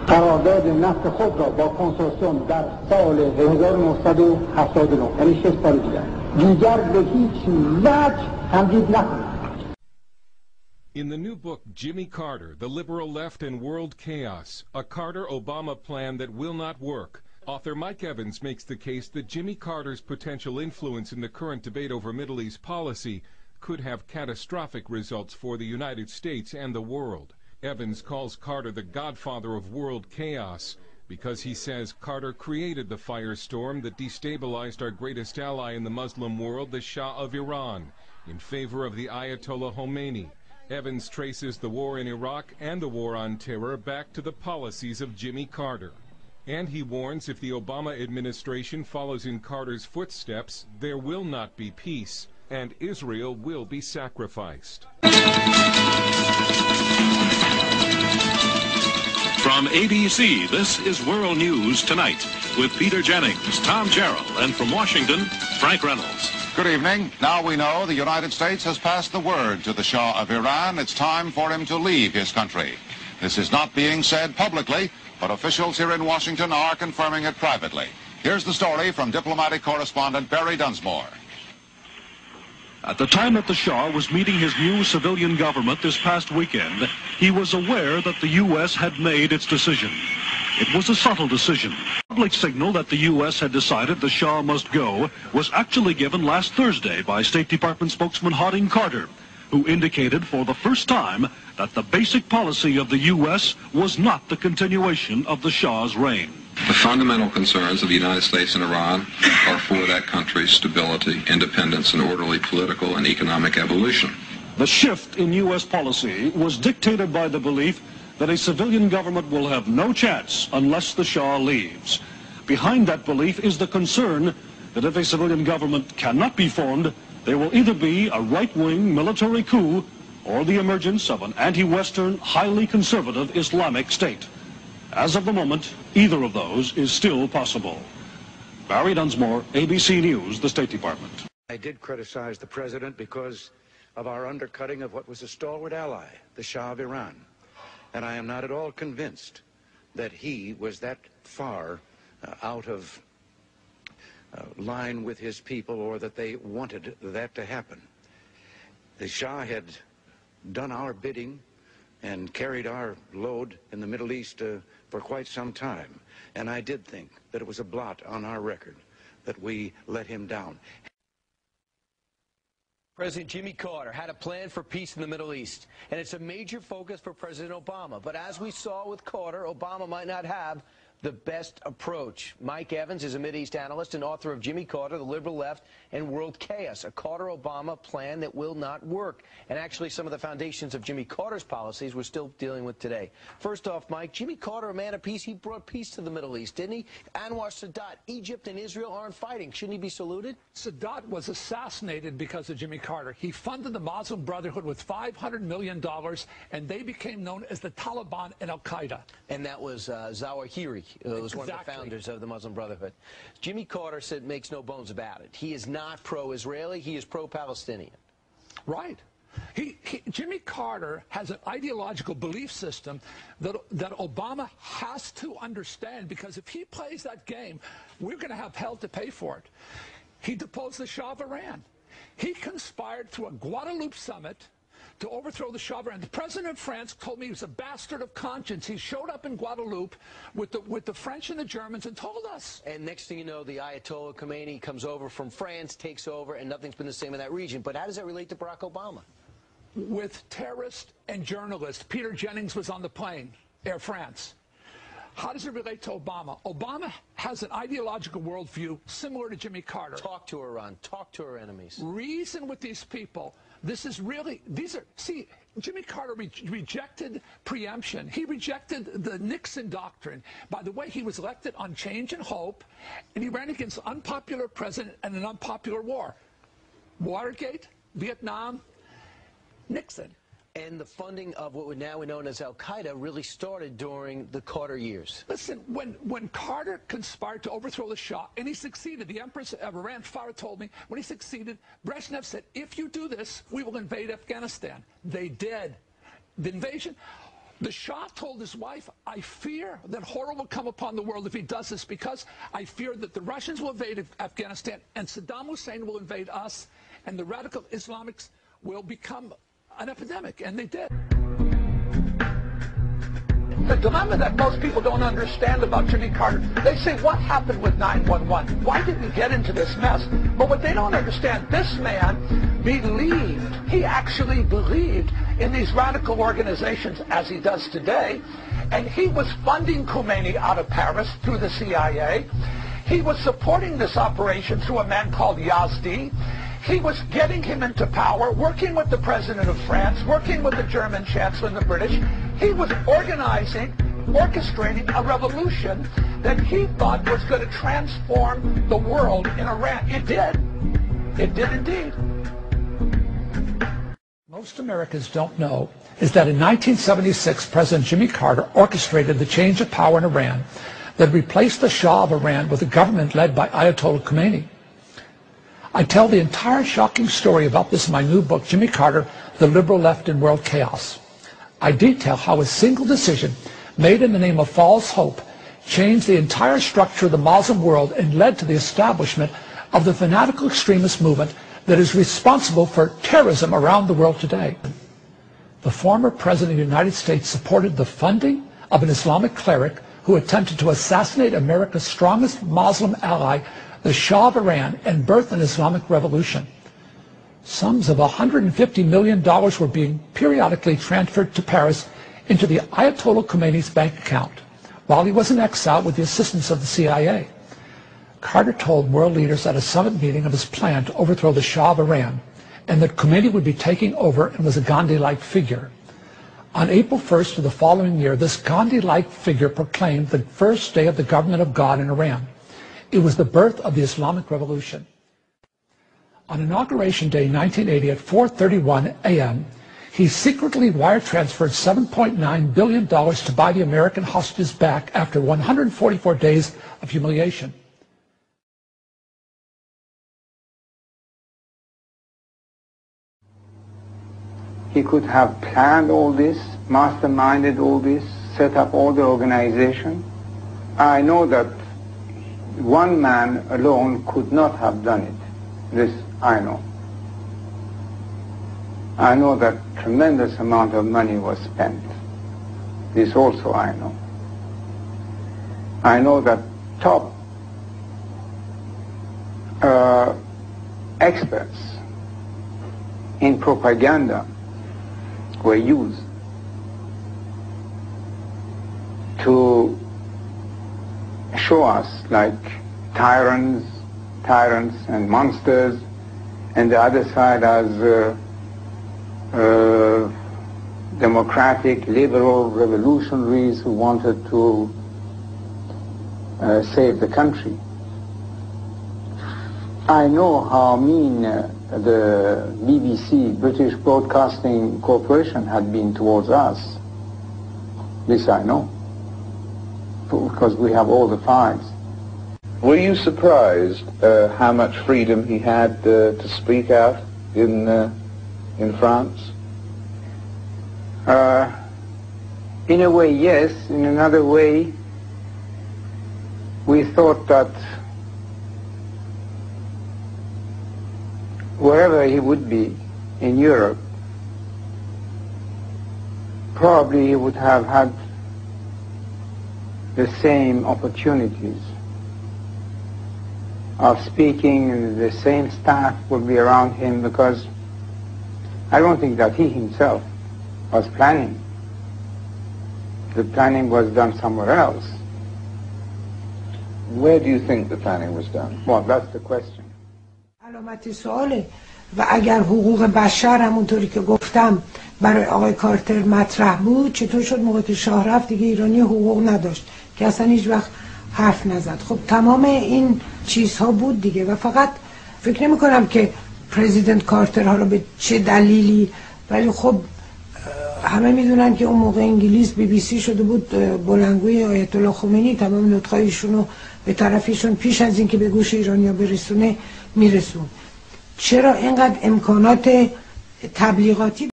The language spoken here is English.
قرارداد نفت خود را با کنسورسیوم در سال 1979 یعنی 6 سال دیگر به هیچ وجه تمدید نکنید. In the new book, Jimmy Carter, The Liberal Left and World Chaos, a Carter-Obama plan that will not work, author Mike Evans makes the case that Jimmy Carter's potential influence in the current debate over Middle East policy could have catastrophic results for the United States and the world. Evans calls Carter the godfather of world chaos because he says Carter created the firestorm that destabilized our greatest ally in the Muslim world, the Shah of Iran, in favor of the Ayatollah Khomeini. Evans traces the war in Iraq and the war on terror back to the policies of Jimmy Carter. And he warns if the Obama administration follows in Carter's footsteps, there will not be peace, and Israel will be sacrificed. From ABC, this is World News Tonight with Peter Jennings, Tom Jarrell, and from Washington, Frank Reynolds. Good evening. Now we know the United States has passed the word to the Shah of Iran. It's time for him to leave his country. This is not being said publicly, but officials here in Washington are confirming it privately. Here's the story from diplomatic correspondent Barry Dunsmore. At the time that the Shah was meeting his new civilian government this past weekend, he was aware that the U.S. had made its decision. It was a subtle decision. The public signal that the U.S. had decided the Shah must go was actually given last Thursday by State Department spokesman Harding Carter, who indicated for the first time that the basic policy of the U.S. was not the continuation of the Shah's reign. The fundamental concerns of the United States and Iran are for that country's stability, independence, and orderly political and economic evolution. The shift in U.S. policy was dictated by the belief that a civilian government will have no chance unless the Shah leaves. Behind that belief is the concern that if a civilian government cannot be formed, there will either be a right-wing military coup or the emergence of an anti-Western, highly conservative Islamic state. As of the moment, either of those is still possible. Barry Dunsmore, ABC News, the State Department. I did criticize the president because of our undercutting of what was a stalwart ally, the Shah of Iran. And I am not at all convinced that he was that far out of line with his people or that they wanted that to happen. The Shah had done our bidding and carried our load in the Middle East for quite some time. And I did think that it was a blot on our record that we let him down. President Jimmy Carter had a plan for peace in the Middle East, and it's a major focus for President Obama. But as we saw with Carter, Obama might not have the best approach. Mike Evans is a Mideast analyst and author of Jimmy Carter, The Liberal Left and World Chaos, a Carter-Obama plan that will not work. And actually some of the foundations of Jimmy Carter's policies we're still dealing with today. First off, Mike, Jimmy Carter, a man of peace, he brought peace to the Middle East, didn't he? Anwar Sadat, Egypt and Israel aren't fighting. Shouldn't he be saluted? Sadat was assassinated because of Jimmy Carter. He funded the Muslim Brotherhood with $500 million, and they became known as the Taliban and Al-Qaeda. And that was Zawahiri. Was one of the founders of the Muslim Brotherhood. Jimmy Carter said, makes no bones about it. He is not pro-Israeli. He is pro-Palestinian. Right. Jimmy Carter has an ideological belief system that Obama has to understand, because if he plays that game, we're going to have hell to pay for it. He deposed the Shah of Iran. He conspired through a Guadeloupe summit to overthrow the Shah of Iran. The president of France told me he was a bastard of conscience. He showed up in Guadeloupe with the French and the Germans and told us. And next thing you know, the Ayatollah Khomeini comes over from France, takes over, and nothing's been the same in that region. But how does that relate to Barack Obama? With terrorists and journalists. Peter Jennings was on the plane, Air France. How does it relate to Obama? Obama has an ideological worldview similar to Jimmy Carter. Talk to Iran. Talk to our enemies. Reason with these people. This is really, see, Jimmy Carter rejected preemption. He rejected the Nixon doctrine. By the way, he was elected on change and hope, and he ran against an unpopular president and an unpopular war. Watergate, Vietnam, Nixon. And the funding of what would now be known as Al-Qaeda really started during the Carter years. Listen, when Carter conspired to overthrow the Shah, and he succeeded, the Empress of Iran, Farah, told me, when he succeeded, Brezhnev said, if you do this, we will invade Afghanistan. They did. The invasion, The Shah told his wife, I fear that horror will come upon the world if he does this, because I fear that the Russians will invade Afghanistan and Saddam Hussein will invade us and the radical Islamics will become an epidemic. And they did. The dilemma that most people don't understand about Jimmy Carter, they say, what happened with 9/11? Why did we get into this mess? But what they don't understand, this man believed, he actually believed in these radical organizations as he does today, and he was funding Khomeini out of Paris through the CIA. He was supporting this operation through a man called Yezdi. He was getting him into power, working with the President of France, working with the German Chancellor and the British. He was orchestrating a revolution that he thought was going to transform the world in Iran. It did. It did indeed. Most Americans don't know is that in 1976, President Jimmy Carter orchestrated the change of power in Iran that replaced the Shah of Iran with a government led by Ayatollah Khomeini. I tell the entire shocking story about this in my new book, Jimmy Carter, The Liberal Left in World Chaos. I detail how a single decision made in the name of false hope changed the entire structure of the Muslim world and led to the establishment of the fanatical extremist movement that is responsible for terrorism around the world today. The former President of the United States supported the funding of an Islamic cleric who attempted to assassinate America's strongest Muslim ally, the Shah of Iran, and birth an Islamic revolution. Sums of $150 million were being periodically transferred to Paris into the Ayatollah Khomeini's bank account while he was in exile with the assistance of the CIA. Carter told world leaders at a summit meeting of his plan to overthrow the Shah of Iran and that Khomeini would be taking over and was a Gandhi-like figure. On April 1st of the following year, this Gandhi-like figure proclaimed the first day of the government of God in Iran. It was the birth of the Islamic Revolution. On Inauguration Day 1980 at 4:31 a.m., he secretly wire transferred $7.9 billion to buy the American hostages back after 144 days of humiliation. He could have planned all this, masterminded all this, set up all the organization. I know that one man alone could not have done it. This I know. I know that tremendous amount of money was spent. This also I know. I know that top experts in propaganda were used to show us like tyrants and monsters, and the other side as democratic, liberal revolutionaries who wanted to save the country. I know how mean the BBC, British Broadcasting Corporation, had been towards us. This I know, because we have all the files. Were you surprised how much freedom he had to speak out in France? In a way, yes. In another way, we thought that wherever he would be in Europe, probably he would have had the same opportunities of speaking, and the same staff would be around him, because I don't think that he himself was planning. The planning was done somewhere else. Where do you think the planning was done? Well, that's the question. علامت سواله. و اگر حقوق بشر همونطوری که گفتم برای آقای کارتر مطرح بود، چطور شد موقع که شاه رفت دیگه ایرانی حقوق نداشت که اصلا هیچ وقت حرف نزد؟ خب تمام این چیزها بود دیگه. و فقط فکر نمی کنم که پرزیدنت کارتر ها رو به چه دلیلی، ولی خب همه میدونن که اون موقع انگلیس BBC شده بود بلندگوی آیت الله خمینی، تمام نطقایشون رو به طرفیشون پیش از اینکه به گوش ایرانیا برسونه میرسون. چرا اینقدر امکانات تبلیغاتی